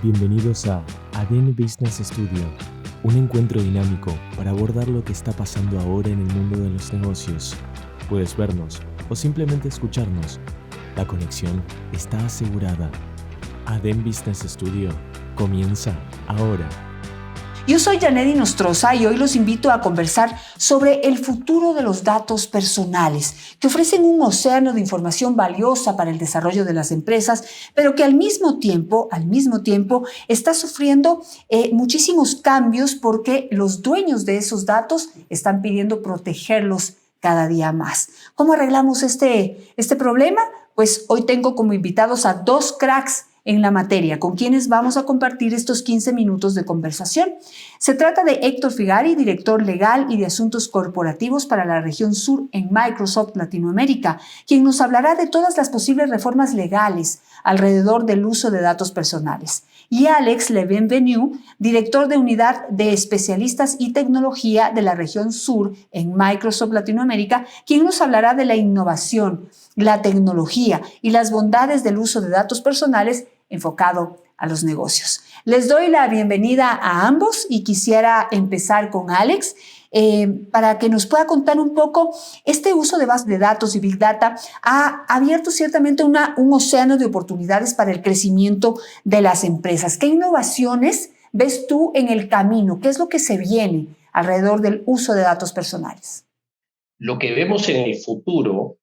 Bienvenidos a ADN Business Studio, un encuentro dinámico para abordar lo que está pasando ahora en el mundo de los negocios. Puedes vernos o simplemente escucharnos. La conexión está asegurada. ADN Business Studio comienza ahora. Yo soy Yanedi Nostroza y hoy los invito a conversar sobre el futuro de los datos personales, que ofrecen un océano de información valiosa para el desarrollo de las empresas, pero que al mismo tiempo está sufriendo muchísimos cambios porque los dueños de esos datos están pidiendo protegerlos cada día más. ¿Cómo arreglamos este problema? Pues hoy tengo como invitados a dos cracks en la materia, con quienes vamos a compartir estos 15 minutos de conversación. Se trata de Héctor Figari, director legal y de asuntos corporativos para la región sur en Microsoft Latinoamérica, quien nos hablará de todas las posibles reformas legales alrededor del uso de datos personales. Y Alex Levenvenu, director de unidad de especialistas y tecnología de la región sur en Microsoft Latinoamérica, quien nos hablará de la innovación, la tecnología y las bondades del uso de datos personales enfocado a los negocios. Les doy la bienvenida a ambos y quisiera empezar con Alex para que nos pueda contar un poco. Este uso de bases de datos y Big Data ha abierto ciertamente un océano de oportunidades para el crecimiento de las empresas. ¿Qué innovaciones ves tú en el camino? ¿Qué es lo que se viene alrededor del uso de datos personales? Lo que vemos en el futuro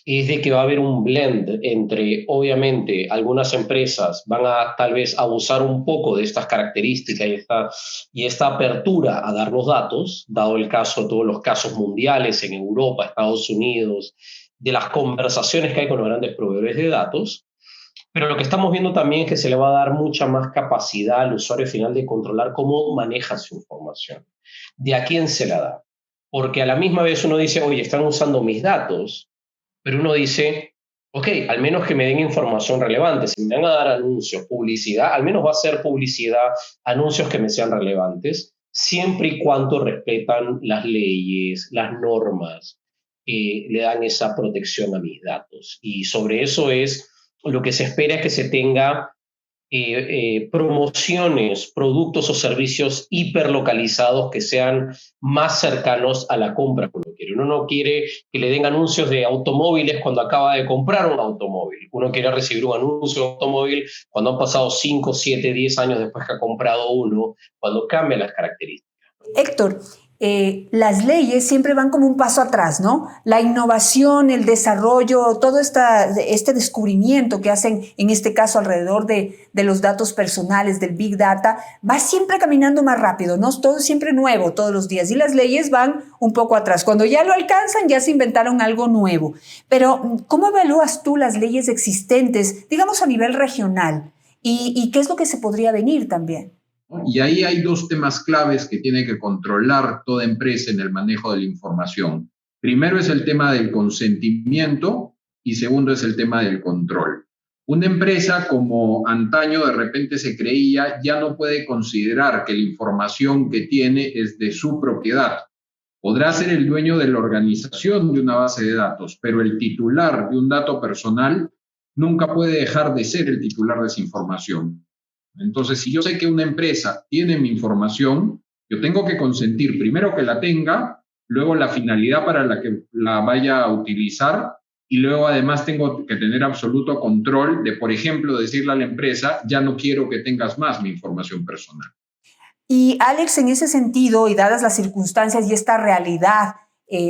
es de que va a haber un blend entre, obviamente, algunas empresas van a tal vez abusar un poco de estas características y esta apertura a dar los datos, dado el caso, todos los casos mundiales en Europa, Estados Unidos, de las conversaciones que hay con los grandes proveedores de datos. Pero lo que estamos viendo también es que se le va a dar mucha más capacidad al usuario final de controlar cómo maneja su información, de a quién se la da. Porque a la misma vez uno dice, oye, están usando mis datos, pero uno dice, ok, al menos que me den información relevante. Si me van a dar anuncios, publicidad, al menos va a ser publicidad, anuncios que me sean relevantes, siempre y cuando respetan las leyes, las normas, le dan esa protección a mis datos. Y sobre eso es lo que se espera, es que se tenga promociones, productos o servicios hiperlocalizados que sean más cercanos a la compra que uno quiere. Uno no quiere que le den anuncios de automóviles cuando acaba de comprar un automóvil. Uno quiere recibir un anuncio de automóvil cuando han pasado 5, 7, 10 años después que ha comprado uno, cuando cambian las características. Héctor, las leyes siempre van como un paso atrás, ¿no? La innovación, el desarrollo, todo este descubrimiento que hacen, en este caso, alrededor de los datos personales, del Big Data, va siempre caminando más rápido, ¿no? Todo es siempre nuevo todos los días y las leyes van un poco atrás. Cuando ya lo alcanzan, ya se inventaron algo nuevo. Pero, ¿cómo evalúas tú las leyes existentes, digamos, a nivel regional? ¿Y qué es lo que se podría venir también? Y ahí hay dos temas claves que tiene que controlar toda empresa en el manejo de la información. Primero es el tema del consentimiento y segundo es el tema del control. Una empresa, como antaño de repente se creía, ya no puede considerar que la información que tiene es de su propiedad. Podrá ser el dueño de la organización de una base de datos, pero el titular de un dato personal nunca puede dejar de ser el titular de esa información. Entonces, si yo sé que una empresa tiene mi información, yo tengo que consentir primero que la tenga, luego la finalidad para la que la vaya a utilizar y luego además tengo que tener absoluto control de, por ejemplo, decirle a la empresa, ya no quiero que tengas más mi información personal. Y Alex, en ese sentido, y dadas las circunstancias y esta realidad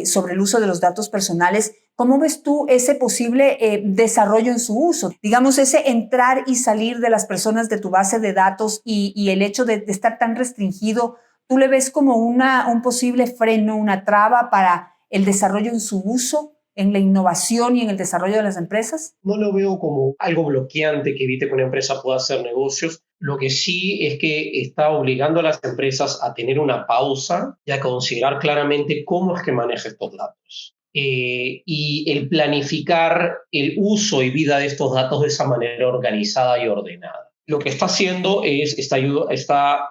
sobre el uso de los datos personales, ¿cómo ves tú ese posible desarrollo en su uso? Digamos, ese entrar y salir de las personas de tu base de datos y el hecho de estar tan restringido, ¿tú le ves como un posible freno, una traba para el desarrollo en su uso, en la innovación y en el desarrollo de las empresas? No lo veo como algo bloqueante que evite que una empresa pueda hacer negocios. Lo que sí es que está obligando a las empresas a tener una pausa y a considerar claramente cómo es que maneja estos datos. Y el planificar el uso y vida de estos datos de esa manera organizada y ordenada. Lo que está haciendo es, está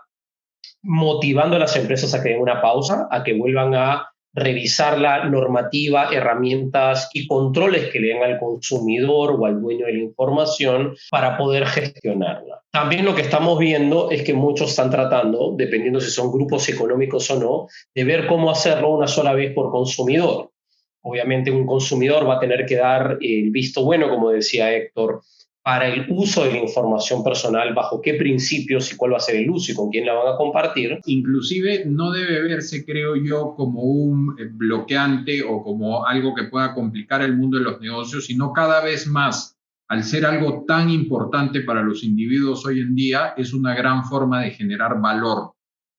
motivando a las empresas a que den una pausa, a que vuelvan a revisar la normativa, herramientas y controles que le den al consumidor o al dueño de la información para poder gestionarla. También lo que estamos viendo es que muchos están tratando, dependiendo si son grupos económicos o no, de ver cómo hacerlo una sola vez por consumidor. Obviamente un consumidor va a tener que dar el visto bueno, como decía Héctor, para el uso de la información personal, bajo qué principios y cuál va a ser el uso y con quién la van a compartir. Inclusive no debe verse, creo yo, como un bloqueante o como algo que pueda complicar el mundo de los negocios, sino cada vez más, al ser algo tan importante para los individuos hoy en día, es una gran forma de generar valor.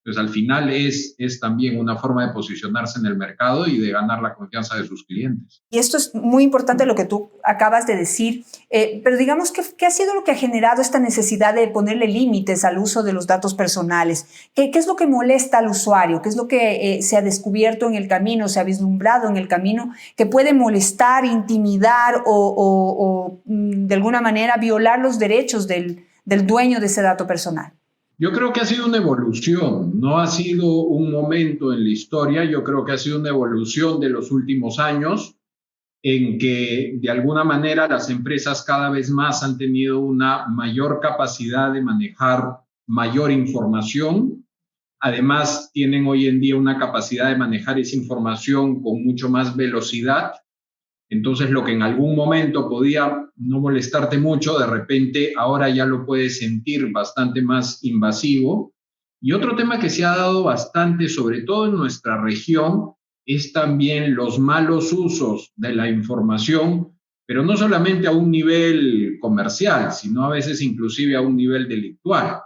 Pues al final es también una forma de posicionarse en el mercado y de ganar la confianza de sus clientes. Y esto es muy importante lo que tú acabas de decir, pero digamos, ¿qué ha sido lo que ha generado esta necesidad de ponerle límites al uso de los datos personales? ¿Qué es lo que molesta al usuario? ¿Qué es lo que se ha descubierto en el camino, se ha vislumbrado en el camino, que puede molestar, intimidar o de alguna manera violar los derechos del dueño de ese dato personal? Yo creo que ha sido una evolución, no ha sido un momento en la historia, yo creo que ha sido una evolución de los últimos años en que de alguna manera las empresas cada vez más han tenido una mayor capacidad de manejar mayor información. Además, tienen hoy en día una capacidad de manejar esa información con mucho más velocidad. Entonces, lo que en algún momento podía no molestarte mucho, de repente ahora ya lo puedes sentir bastante más invasivo. Y otro tema que se ha dado bastante, sobre todo en nuestra región, es también los malos usos de la información, pero no solamente a un nivel comercial, sino a veces inclusive a un nivel delictual.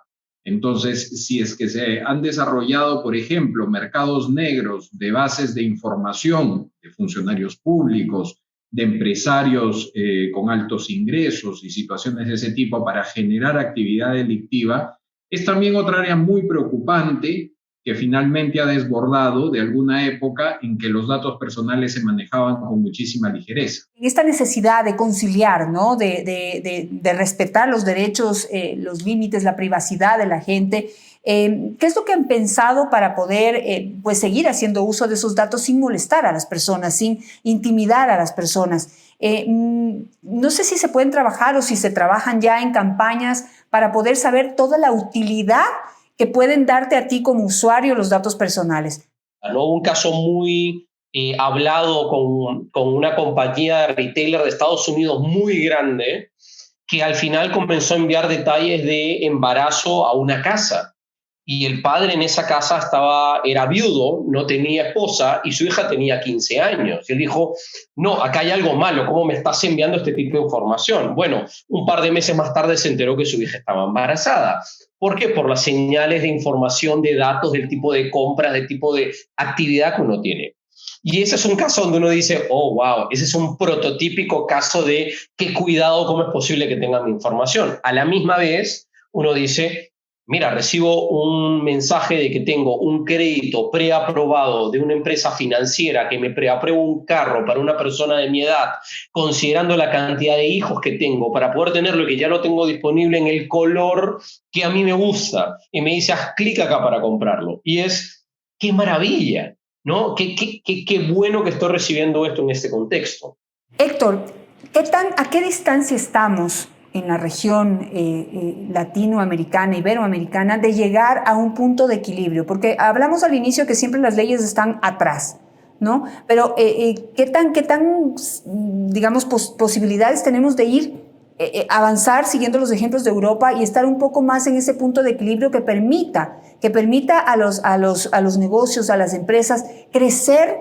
Entonces, si es que se han desarrollado, por ejemplo, mercados negros de bases de información de funcionarios públicos, de empresarios con altos ingresos y situaciones de ese tipo para generar actividad delictiva, es también otra área muy preocupante que finalmente ha desbordado de alguna época en que los datos personales se manejaban con muchísima ligereza. Esta necesidad de conciliar, ¿no? de respetar los derechos, los límites, la privacidad de la gente. ¿Qué es lo que han pensado para poder pues seguir haciendo uso de esos datos sin molestar a las personas, sin intimidar a las personas? No sé si se pueden trabajar o si se trabajan ya en campañas para poder saber toda la utilidad que pueden darte a ti como usuario los datos personales. ¿No? Un caso muy hablado con una compañía de retailer de Estados Unidos muy grande que al final comenzó a enviar detalles de embarazo a una casa. Y el padre en esa casa era viudo, no tenía esposa y su hija tenía 15 años. Y él dijo, no, acá hay algo malo, ¿cómo me estás enviando este tipo de información? Bueno, un par de meses más tarde se enteró que su hija estaba embarazada. ¿Por qué? Por las señales de información, de datos, del tipo de compras, del tipo de actividad que uno tiene. Y ese es un caso donde uno dice, oh, wow, ese es un prototípico caso de qué cuidado, cómo es posible que tengan mi información. A la misma vez, uno dice, mira, recibo un mensaje de que tengo un crédito preaprobado de una empresa financiera que me preaprueba un carro para una persona de mi edad, considerando la cantidad de hijos que tengo, para poder tenerlo y que ya lo tengo disponible en el color que a mí me gusta. Y me dice, haz clic acá para comprarlo. Y qué maravilla, ¿no? Qué bueno que estoy recibiendo esto en este contexto. Héctor, ¿a qué distancia estamos en la región latinoamericana, iberoamericana, de llegar a un punto de equilibrio? Porque hablamos al inicio que siempre las leyes están atrás, ¿no? Pero ¿qué tan digamos, posibilidades tenemos de ir avanzar siguiendo los ejemplos de Europa y estar un poco más en ese punto de equilibrio que permita a los negocios, a las empresas, crecer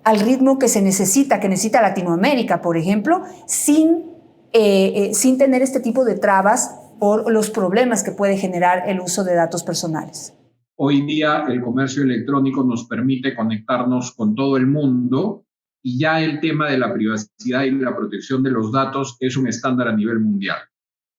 al ritmo que necesita Latinoamérica, por ejemplo, sin tener este tipo de trabas por los problemas que puede generar el uso de datos personales? Hoy día el comercio electrónico nos permite conectarnos con todo el mundo y ya el tema de la privacidad y la protección de los datos es un estándar a nivel mundial.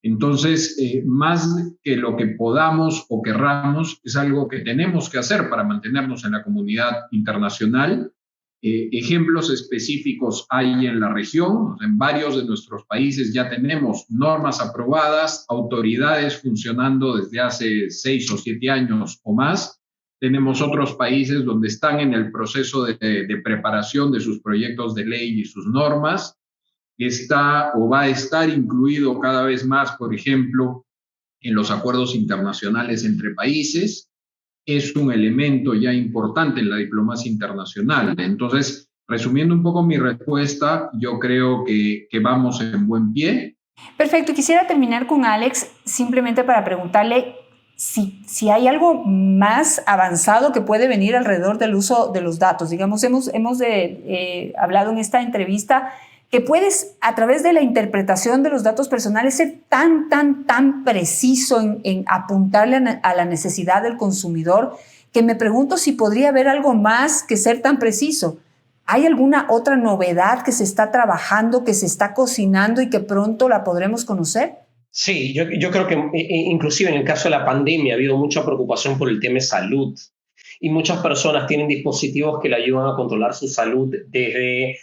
Entonces, más que lo que podamos o querramos, es algo que tenemos que hacer para mantenernos en la comunidad internacional. Ejemplos específicos hay en la región. En varios de nuestros países ya tenemos normas aprobadas, autoridades funcionando desde hace 6 o 7 años o más, Tenemos otros países donde están en el proceso de preparación de sus proyectos de ley y sus normas. Está o va a estar incluido cada vez más, por ejemplo, en los acuerdos internacionales entre países. Es un elemento ya importante en la diplomacia internacional. Entonces, resumiendo un poco mi respuesta, yo creo que vamos en buen pie. Perfecto. Quisiera terminar con Alex simplemente para preguntarle si hay algo más avanzado que puede venir alrededor del uso de los datos. Digamos, hemos hablado en esta entrevista que puedes, a través de la interpretación de los datos personales, ser tan preciso en apuntarle a la necesidad del consumidor, que me pregunto si podría haber algo más que ser tan preciso. ¿Hay alguna otra novedad que se está trabajando, que se está cocinando y que pronto la podremos conocer? Sí, yo creo que inclusive en el caso de la pandemia ha habido mucha preocupación por el tema de salud y muchas personas tienen dispositivos que le ayudan a controlar su salud, desde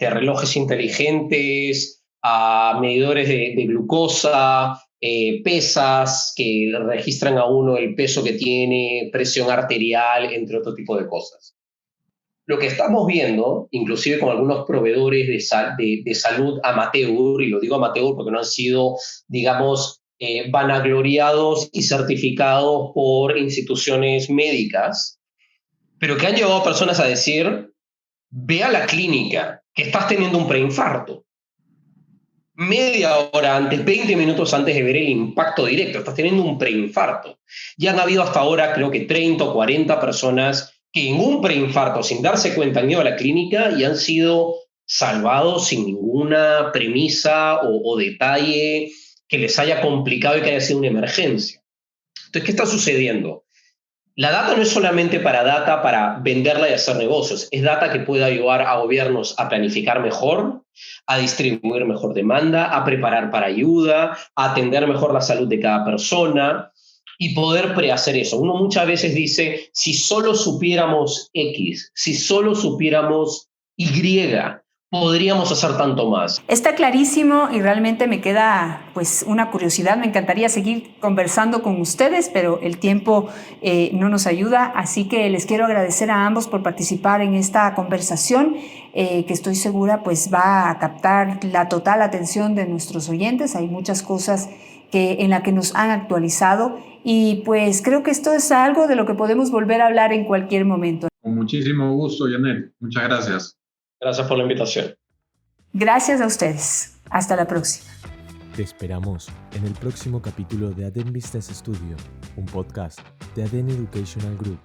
relojes inteligentes a medidores de glucosa, pesas que registran a uno el peso que tiene, presión arterial, entre otro tipo de cosas. Lo que estamos viendo, inclusive con algunos proveedores de salud amateur, y lo digo amateur porque no han sido, digamos, vanagloriados y certificados por instituciones médicas, pero que han llevado a personas a decir: ve a la clínica, que estás teniendo un preinfarto. Media hora antes, 20 minutos antes de ver el impacto directo, estás teniendo un preinfarto. Y han habido hasta ahora, creo que 30 o 40 personas que en un preinfarto, sin darse cuenta, han ido a la clínica y han sido salvados sin ninguna premisa o detalle que les haya complicado y que haya sido una emergencia. Entonces, ¿qué está sucediendo? La data no es solamente para venderla y hacer negocios, es data que puede ayudar a gobiernos a planificar mejor, a distribuir mejor demanda, a preparar para ayuda, a atender mejor la salud de cada persona y poder prehacer eso. Uno muchas veces dice: si solo supiéramos X, si solo supiéramos Y, podríamos hacer tanto más. Está clarísimo y realmente me queda pues una curiosidad. Me encantaría seguir conversando con ustedes, pero el tiempo no nos ayuda. Así que les quiero agradecer a ambos por participar en esta conversación, que estoy segura pues va a captar la total atención de nuestros oyentes. Hay muchas cosas en las que nos han actualizado y pues creo que esto es algo de lo que podemos volver a hablar en cualquier momento. Con muchísimo gusto, Janet. Muchas gracias. Gracias por la invitación. Gracias a ustedes. Hasta la próxima. Te esperamos en el próximo capítulo de ADEN Business Studio, un podcast de ADEN Educational Group.